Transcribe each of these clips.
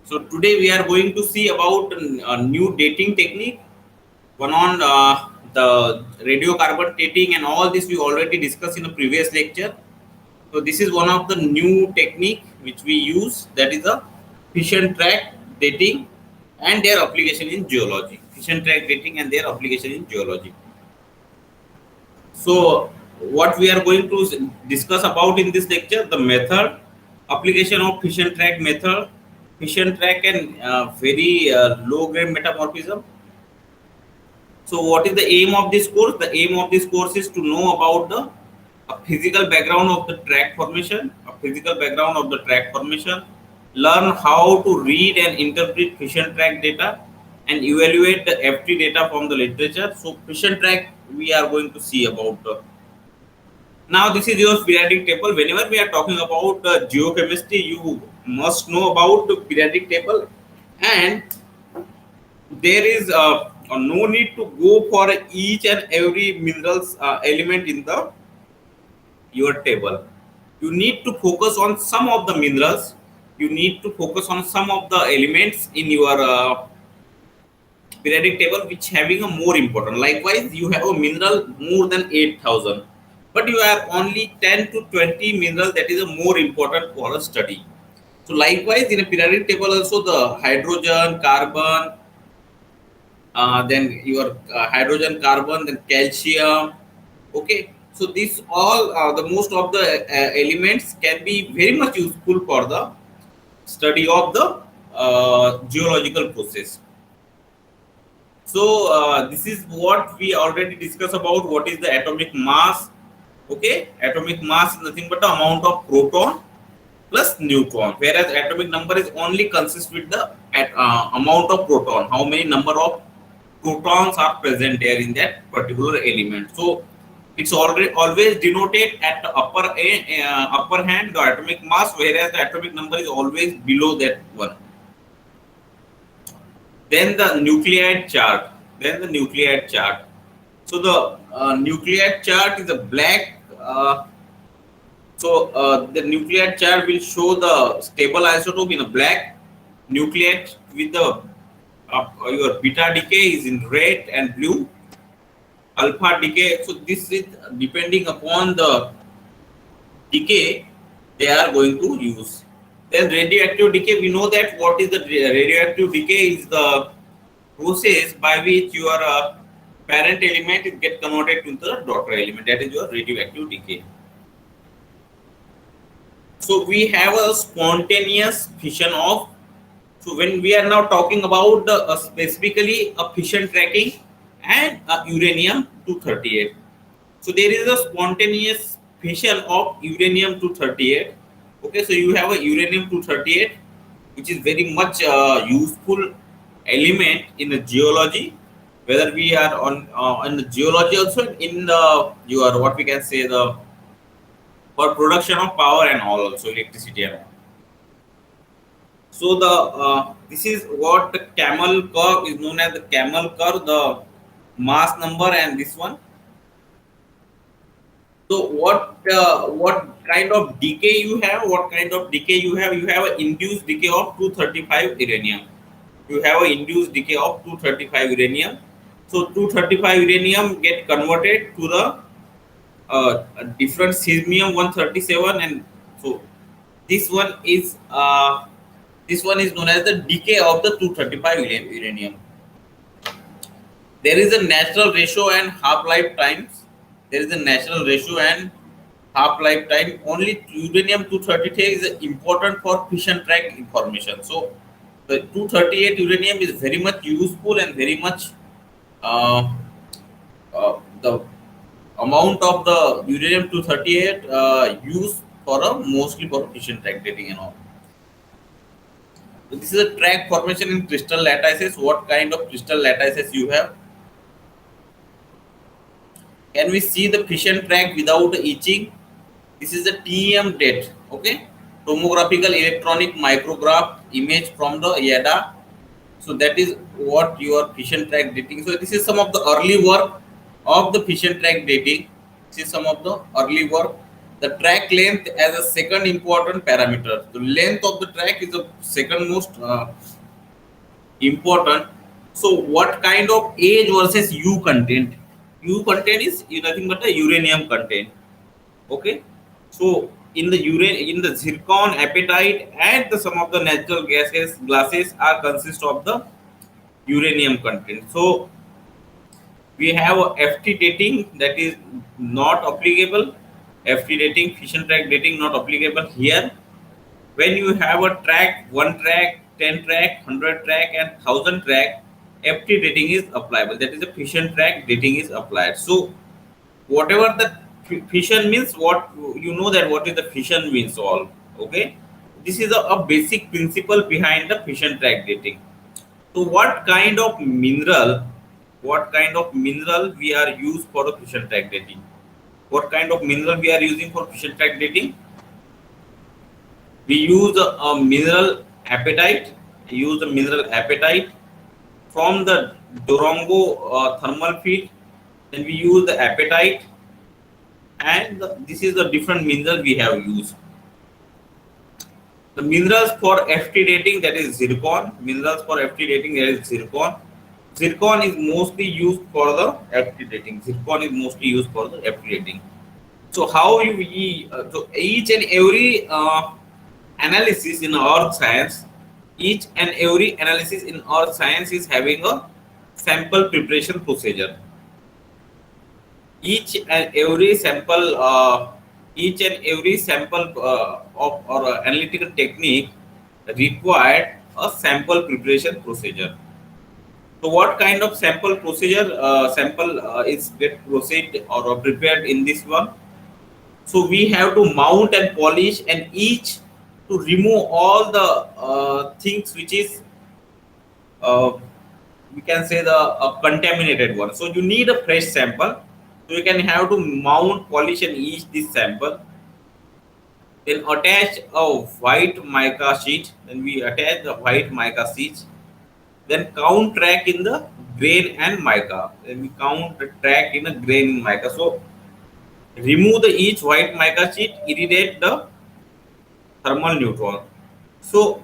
So today we are going to see about a new dating technique, one on the radiocarbon dating, and all this we already discussed in a previous lecture. So this is one of the new technique which we use, that is a fission track dating and their application in geology. Fission track dating and their application in geology. So what we are going to discuss about in this lecture, the method, application of fission track method, fission track and very low grade metamorphism. So what is the aim of this course? The aim of this course is to know about the physical background of the track formation, learn how to read and interpret fission track data, and evaluate the FT data from the literature. So fission track we are going to see about. Now this is your periodic table. Whenever we are talking about geochemistry, you must know about the periodic table, and there is no need to go for each and every minerals element in the your table. You need to focus on some of the minerals. You need to focus on some of the elements in your periodic table which having a more important. Likewise, you have a mineral more than 8,000, but you have only 10 to 20 mineral that is a more important for a study. So likewise, in a periodic table also the hydrogen, carbon, then your hydrogen, carbon, then calcium. Okay, so this all the most of the elements can be very much useful for the study of the geological process. So this is what we already discussed about. What is the atomic mass? Okay, atomic mass is nothing but the amount of proton plus neutron, whereas atomic number is only consist with the amount of proton. How many number of protons are present there in that particular element? So it's already always denoted at the upper hand the atomic mass, whereas the atomic number is always below that one. Then the nuclide chart. So the nuclide chart is a black. The nuclide chart will show the stable isotope in a black. Nuclide with the your beta decay is in red and blue. Alpha decay. So this is depending upon the decay they are going to use. Then radioactive decay. We know that what is the radioactive decay is the process by which your parent element is get converted to the daughter element. That is your radioactive decay. So we have a spontaneous fission of. So when we are now talking about specifically a fission tracking and uranium 238. So there is a spontaneous fission of uranium 238. Okay, so you have a uranium 238, which is very much useful element in the geology. Whether we are on in the geology also in the your what we can say the for production of power and all, also electricity and all. So the this is what the camel curve is known as, the camel curve, the mass number, and this one. So what kind of decay you have? What kind of decay you have? You have an induced decay of 235 uranium. You have an induced decay of 235 uranium. So 235 uranium get converted to the different cesium 137, and so this one is known as the decay of the 235 uranium. There is a natural ratio and half life times. There is a natural ratio and half life time. Only uranium 238 is important for fission track information. So the 238 uranium is very much useful and very much the amount of the uranium 238 used for mostly for fission track dating and all. So this is a track formation in crystal lattices. What kind of crystal lattices you have? Can we see the fission track without etching? This is the TEM date. Okay, tomographical electronic micrograph image from the YADA. So that is what your fission track dating. So this is some of the early work of the fission track dating. This is some of the early work The track length as a second important parameter. The length of the track is the second most important. So what kind of age versus U content? U content is nothing but the uranium content. Okay, so in the in the zircon, apatite, and the some of the natural gases glasses are consist of the uranium content. So we have a FT dating that is not applicable. FT dating, fission track dating not applicable here. When you have a track, one track, 10 track, 100 track, and 1000 track, FT dating is applicable. That is the fission track dating is applied. So whatever the fission means, what you know that what is the fission means all. Okay, this is a basic principle behind the fission track dating. So what kind of mineral we are used for the fission track dating? What kind of mineral we are using for fission track dating? We use a mineral apatite. Use the mineral apatite from the Durango thermal field. Then we use the apatite, and this is the different mineral we have used. The minerals for FT dating, that is zircon. Minerals for FT dating, that is zircon. Zircon is mostly used for the FT dating. Zircon is mostly used for the FT dating. So how so each and every analysis in earth science, each and every analysis in earth science is having a sample preparation procedure. Each and every sample of or analytical technique required a sample preparation procedure. So what kind of sample procedure sample is get proceed or prepared in this one? So we have to mount and polish and each to remove all the things which is uh, we can say the contaminated one. So you need a fresh sample. So you can have to mount, polish and each this sample. Then attach a white mica sheet. Then we attach the white mica sheet. Then count track in the grain and mica. Then we count the track in a grain in mica. So remove the each white mica sheet, irradiate the thermal neutron. So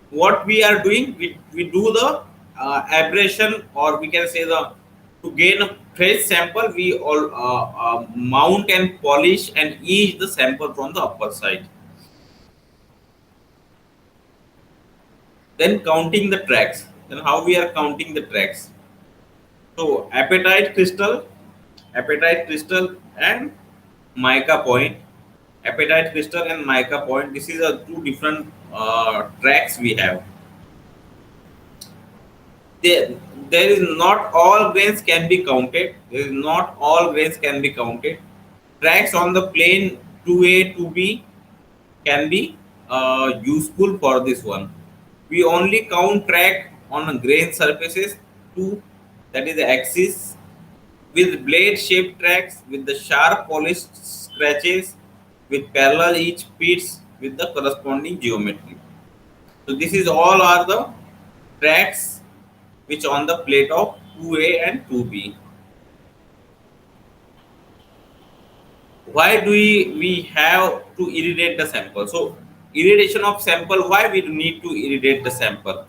what we are doing, we do the aberration, or we can say the to gain a fresh sample, we all mount and polish and ease the sample from the upper side. Then counting the tracks. Then how we are counting the tracks? So apatite crystal and mica point. Apatite crystal and mica point. This is a two different tracks we have. There is not all grains can be counted. There is not all grains can be counted. Tracks on the plane 2A, 2B can be useful for this one. We only count track on grain surfaces 2, that is the axis, with blade shaped tracks with the sharp polished scratches with parallel each pits with the corresponding geometry. So this is all are the tracks which on the plate of 2A and 2B. Why do we have to irradiate the sample? So irradiation of sample, why we need to irradiate the sample?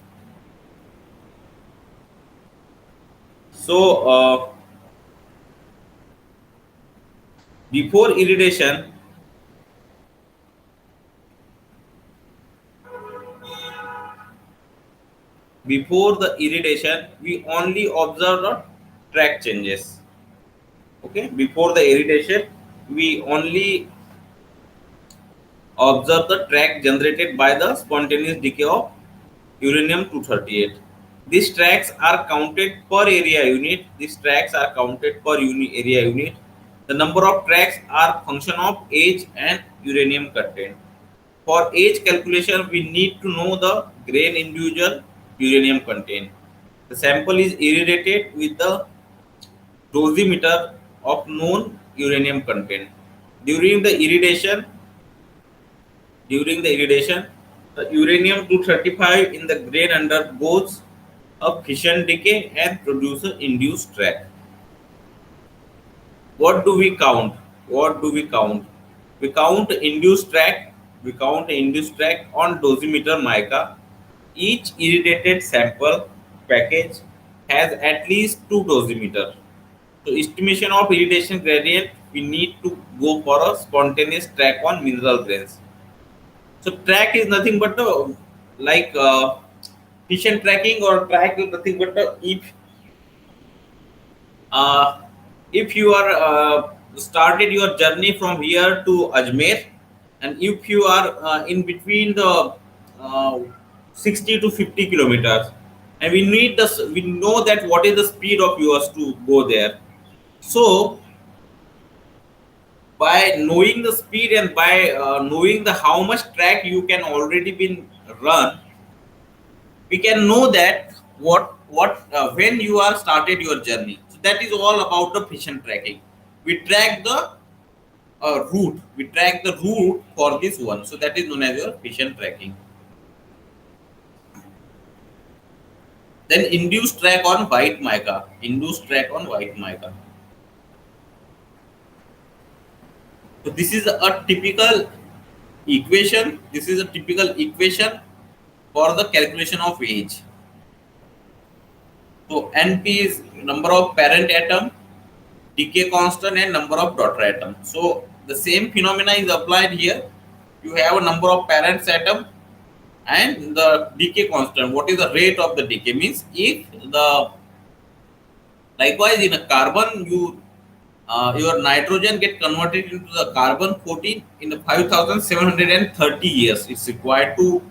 So before irradiation, we only observe the track changes. Okay, before the irradiation we only observe the track generated by the spontaneous decay of uranium 238. These tracks are counted per area unit. Area unit. The number of tracks are function of age and uranium content. For age calculation, we need to know the grain individual uranium content. The sample is irradiated with the dosimeter of known uranium content. During the irradiation, the uranium 235 in the grain undergoes a fission decay and produces induced track. What do we count? We count induced track. We count induced track on dosimeter mica. Each irradiated sample package has at least two dosimeter. So estimation of irradiation gradient, we need to go for a spontaneous track on mineral grains. So track is nothing but like fission tracking, or track is nothing but uh, if you are started your journey from here to Ajmer, and if you are in between the uh, 60 to 50 kilometers, and we need this, we know that what is the speed of yours to go there. So by knowing the speed, and by knowing the how much track you can already been run, we can know that what when you are started your journey. So that is all about the fission tracking. We track the route, we track the route for this one, so that is known as your fission tracking. Then induced track on white mica. Induced track on white mica. So this is a typical equation. This is a typical equation for the calculation of age. So NP is number of parent atom, decay constant, and number of daughter atom. So the same phenomena is applied here. You have a number of parents atom and the decay constant. What is the rate of the decay? Means if the likewise in a carbon, you your nitrogen get converted into the carbon 14 in the 5730 years. It's required to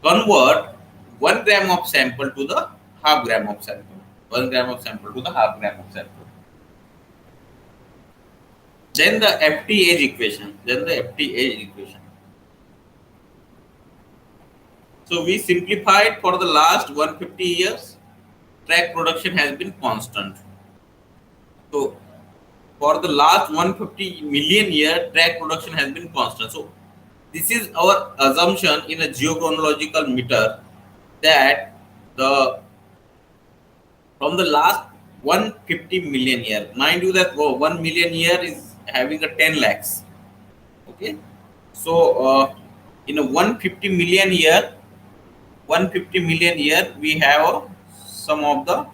convert 1 gram of sample to the half gram of sample. 1 gram of sample to the half gram of sample. Then the FT age equation. Then the FT age equation. So we simplified for the last 150 years. Track production has been constant. So for the last 150 million year, track production has been constant. So this is our assumption in a geochronological meter, that the from the last 150 million year, mind you that 1 million year is having a 10 lakhs. Okay, so in a 150 million year, 150 million year, we have some of the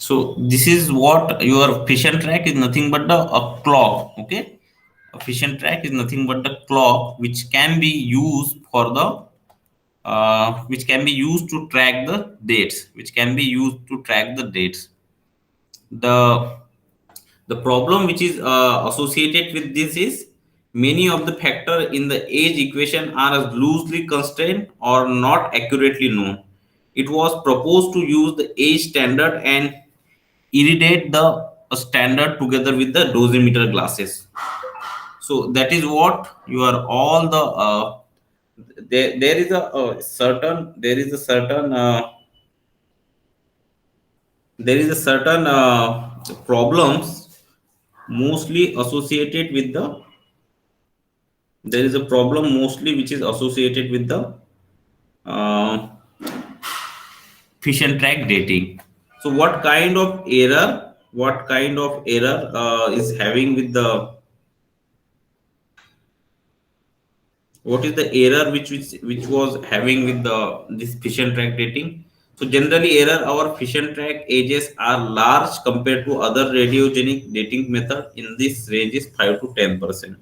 So this is what your fission track is, nothing but the a clock. Okay, a fission track is nothing but the clock which can be used for the which can be used to track the dates, which can be used to track the dates. The the problem which is associated with this is many of the factor in the age equation are loosely constrained or not accurately known. It was proposed to use the age standard and irradiate the standard together with the dosimeter glasses. So that is what you are all the there is a, certain there is a certain there is a certain problems mostly associated with the there is a problem mostly which is associated with the uh, fission track dating. So what kind of error is having with the what is the error which was having with the this fission track dating? So generally error our fission track ages are large compared to other radiogenic dating method. In this range is 5 to 10%.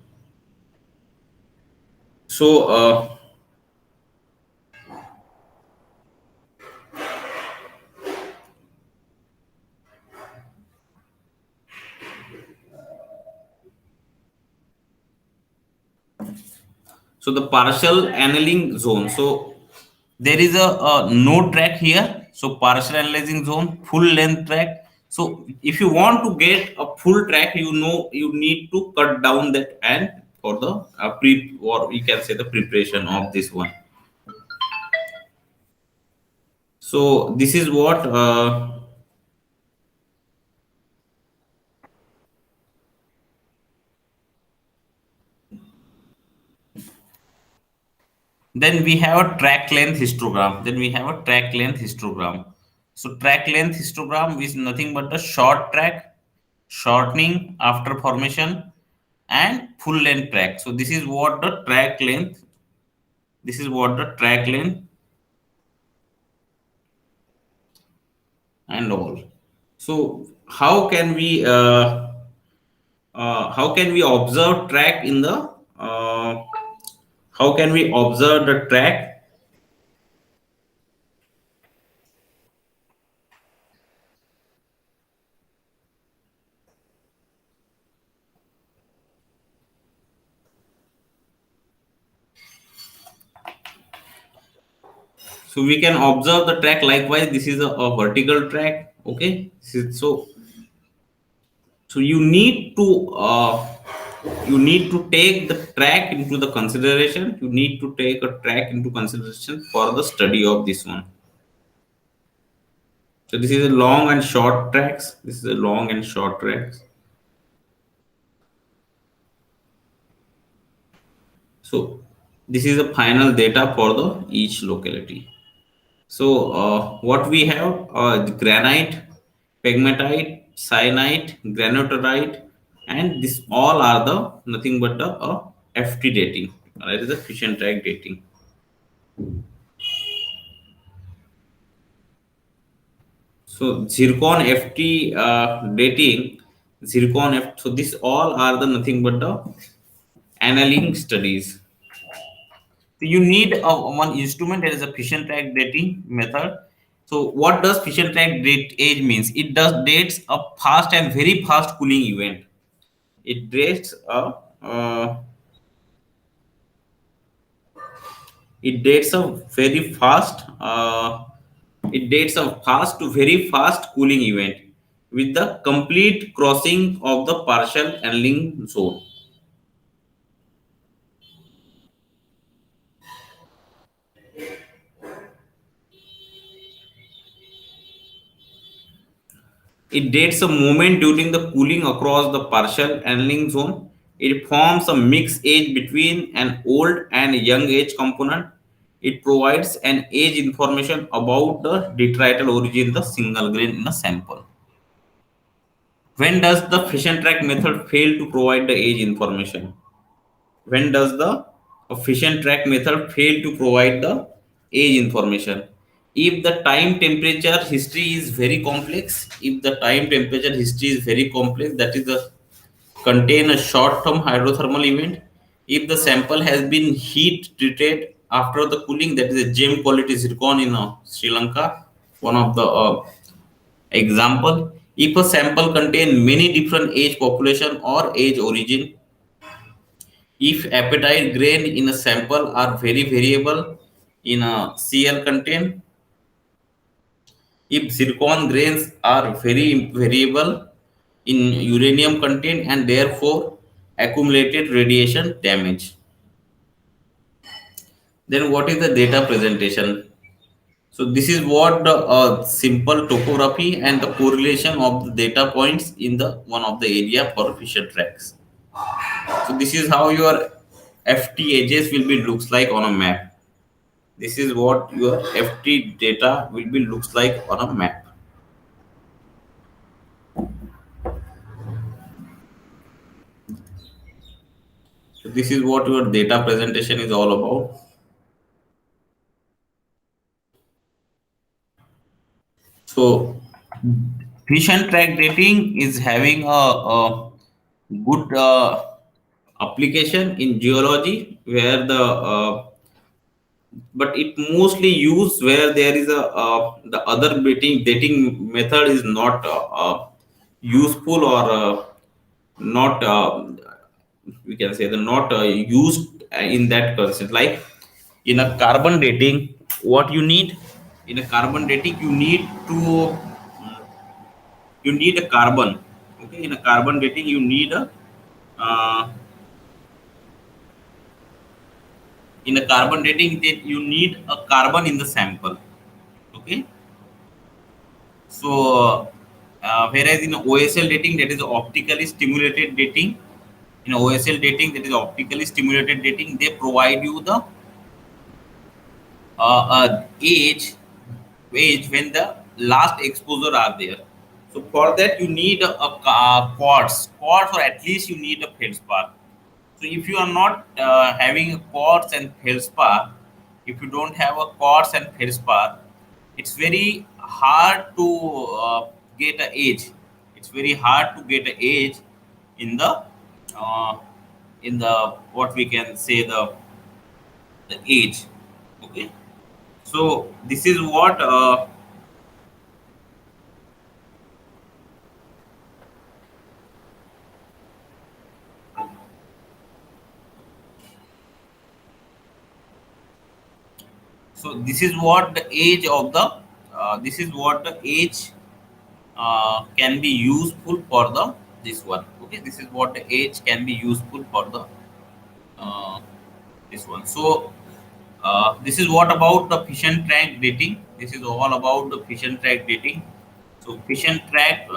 So so the partial annealing zone. So there is a no track here. So partial analyzing zone, full length track. So if you want to get a full track, you know you need to cut down that and for the pre or we can say the preparation of this one. So this is what then we have a track length histogram. Then we have a track length histogram. So track length histogram is nothing but the short track, shortening after formation, and full length track. So this is what the track length. This is what the track length and all. So how can we observe track in the how can we observe the track? So we can observe the track likewise. This is a vertical track. Okay. So you need to take the track into the consideration. You need to take a track into consideration for the study of this one. So this is a long and short tracks. This is a long and short tracks. So this is the final data for the each locality. So what we have granite, pegmatite, cyanite, granotite, and this all are the nothing but the FT dating. That is the fission track dating. So zircon FT dating, zircon F. So this all are the nothing but the annealing studies. So you need one instrument that is a fission track dating method. So what does fission track date age means? It does dates a fast and very fast cooling event. It dates a it dates a very fast it dates a fast to very fast cooling event with the complete crossing of the partial annealing zone. It dates a moment during the cooling across the partial annealing zone. It forms a mixed age between an old and young age component. It provides an age information about the detrital origin, the single grain in a sample. When does the fission track method fail to provide the age information? When does the fission track method fail to provide the age information? if the time temperature history is very complex, if the time temperature history is very complex, that is the contain a short term hydrothermal event. If the sample has been heat treated after the cooling, that is a gem quality zircon in Sri Lanka, one of the example. If a sample contain many different age population or age origin, if apatite grain in a sample are very variable in a Cl content, if zircon grains are very variable in uranium content and therefore accumulated radiation damage. Then what is the data presentation? So this is what the simple topography and the correlation of the data points in the one of the area for fission tracks. So this is how your FT edges will be looks like on a map. This is what your FT data will be looks like on a map. So this is what your data presentation is all about. So fission track dating is having a good application in geology where but it mostly used where there is a the other dating method is not useful or not we can say the not used in that concept, like in a carbon dating what you need in a carbon dating you need a carbon. Okay, in a carbon dating you need a uh, in a carbon dating that you need a carbon in the sample. Okay, so whereas in OSL dating, that is optically stimulated dating, in OSL dating, that is optically stimulated dating, they provide you the age when the last exposure are there. So for that you need quartz, or at least you need a feldspar. So if you are not having a quartz and feldspar, if you don't have a quartz and feldspar, it's very hard to get a age. It's very hard to get a age in uh, the what we can say the age. Okay, so this is what so this is what the age of the this is what the age can be useful for the this one. Okay, this is what the age can be useful for the uh, this one. So this is what about the fission track dating. This is all about the fission track dating. So fission track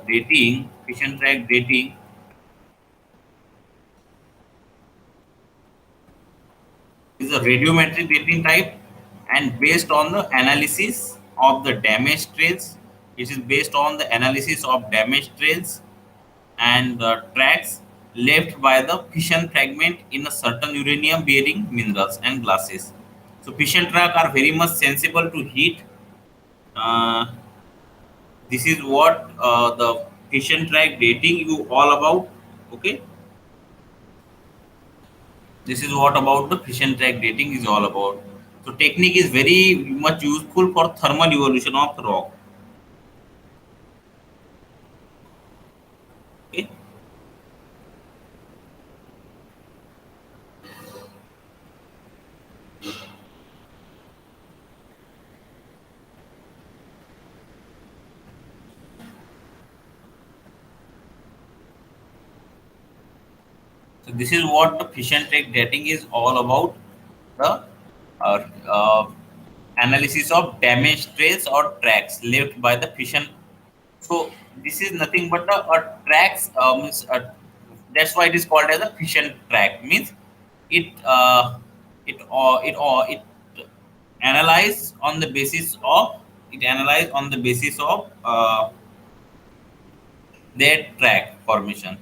dating is a radiometric dating type, and based on the analysis of the damage trails, it is based on the analysis of damage trails and tracks left by the fission fragment in a certain uranium bearing minerals and glasses. So fission track are very much sensible to heat. Uh, this is what the fission track dating you all about. Okay, this is what about the fission track dating is all about. So technique is very much useful for thermal evolution of rock. Okay. So this is what the fission track dating is all about. The uh, uh, analysis of damage trails or tracks left by the fission. So this is nothing but a tracks means that's why it is called as a fission track. Means it it analyze on the basis of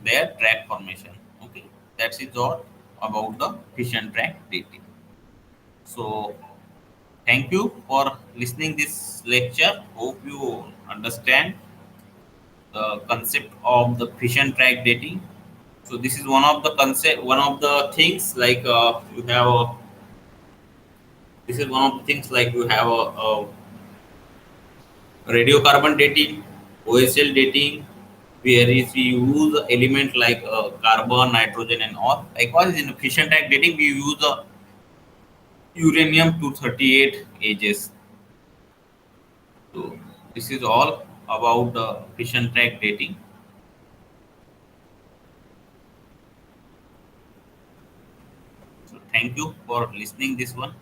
their track formation. Okay, that's it all about the fission track dating. So thank you for listening this lecture. Hope you understand the concept of the fission track dating. So this is one of the things like you have a, this is one of the things like you have a radiocarbon dating, OSL dating, where is we use element like carbon, nitrogen, and all. Likewise, in fission track dating, we use uranium 238 ages. So this is all about fission track dating. So thank you for listening this one.